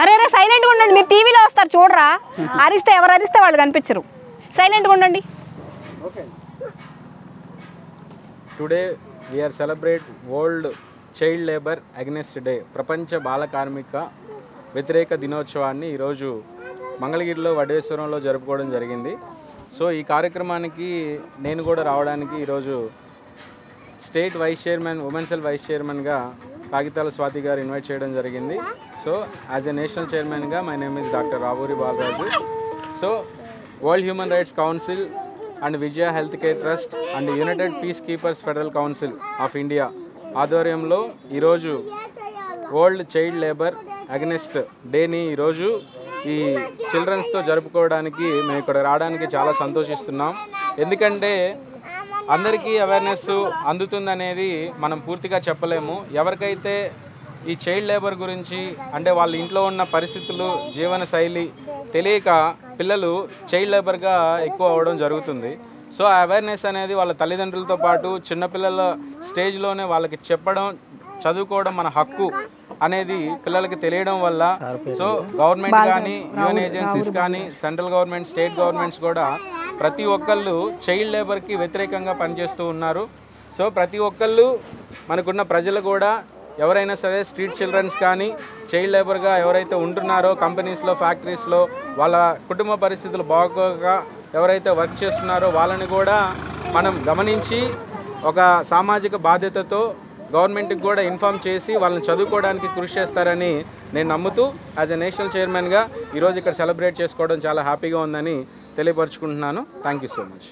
అరే అరే సైలెంట్గా ఉండండి, మీరు టీవీలో వస్తారు చూడరా, అరిస్తే ఎవరు అరిస్తే వాళ్ళు కనిపించరు, సైలెంట్గా ఉండండి. Today we are celebrate world child labour against day, ప్రపంచ బాల కార్మిక వ్యతిరేక దినోత్సవాన్ని ఈరోజు మంగళగిరిలో వడ్డేశ్వరంలో జరుపుకోవడం జరిగింది. సో ఈ కార్యక్రమానికి నేను కూడా రావడానికి ఈరోజు state vice chairman, women cell vice చైర్మన్గా కాగితాల స్వాతి గారు ఇన్వైట్ చేయడం జరిగింది. సో యాజ్ ఎ నేషనల్ చైర్మన్గా my name is doctor Ravuri Balaraju. So world human rights council and Vijaya health care trust and united peace keepers federal council of India ఆధ్వర్యంలో ఈరోజు world child labour against డేని ఈరోజు ఈ చిల్డ్రన్స్తో జరుపుకోవడానికి మేము ఇక్కడ రావడానికి చాలా సంతోషిస్తున్నాం. ఎందుకంటే అందరికీ అవేర్నెస్ అందుతుందనేది మనం పూర్తిగా చెప్పలేము. ఎవరికైతే ఈ చైల్డ్ లేబర్ గురించి అంటే వాళ్ళ ఇంట్లో ఉన్న పరిస్థితులు, జీవన శైలి తెలియక పిల్లలు చైల్డ్ లేబర్గా ఎక్కువ అవ్వడం జరుగుతుంది. సో ఆ అవేర్నెస్ అనేది వాళ్ళ తల్లిదండ్రులతో పాటు చిన్నపిల్లల స్టేజ్లోనే వాళ్ళకి చెప్పడం, చదువుకోవడం మన హక్కు అనేది పిల్లలకి తెలియడం వల్ల సో గవర్నమెంట్ కానీ, యూఎన్ ఏజెన్సీస్ కానీ, సెంట్రల్ గవర్నమెంట్, స్టేట్ గవర్నమెంట్స్ కూడా ప్రతి ఒక్కళ్ళు చైల్డ్ లేబర్కి వ్యతిరేకంగా పనిచేస్తూ ఉన్నారు. సో ప్రతి ఒక్కళ్ళు మనకున్న ప్రజలు కూడా ఎవరైనా సరే స్ట్రీట్ చిల్డ్రన్స్ కానీ చైల్డ్ లేబర్గా ఎవరైతే ఉంటున్నారో కంపెనీస్లో, ఫ్యాక్టరీస్లో వాళ్ళ కుటుంబ పరిస్థితులు బాగోక ఎవరైతే వర్క్ చేస్తున్నారో వాళ్ళని కూడా మనం గమనించి ఒక సామాజిక బాధ్యతతో గవర్నమెంట్కి కూడా ఇన్ఫామ్ చేసి వాళ్ళని చదువుకోవడానికి కృషి చేస్తారని నేను నమ్ముతూ యాజ్ ఎ నేషనల్ చైర్మన్గా ఈరోజు ఇక్కడ సెలబ్రేట్ చేసుకోవడం చాలా హ్యాపీగా ఉందని తెలియపరుచుకుంటున్నాను. Thank you so much.